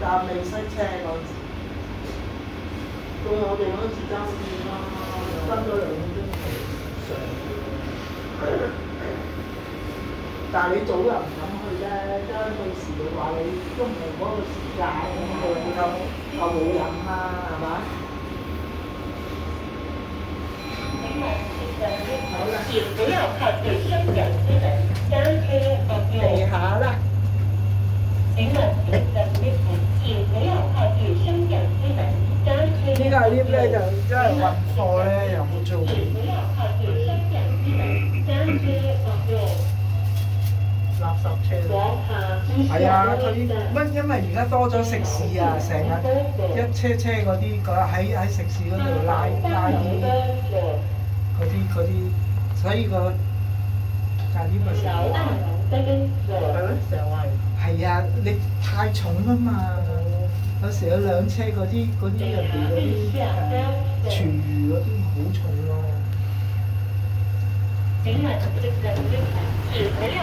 但未塞車嗰陣時，到我哋嗰陣時爭啲啦，爭咗2個鐘頭上。但係你早又唔敢去啫，因為到時你話你都冇嗰個時間，又冇人啊，係嘛？好啦，請不要靠近升降機門 Staircase of 地 your 下啦，請問請不要靠近升降機門 Staircase 呢個 of lift 咧就 your 真係運貨咧又冇做請不要靠近升降機門 Staircase of your 垃圾車。係啊，佢乜因為而家多咗食肆啊，成日一車嗰啲喺食肆嗰度拉啲，所以個價啲咪成日係咩？成日話係啊，你太重啊嘛，有時有2車嗰啲人哋嗰啲廚餘嗰啲好重咯。請問請不要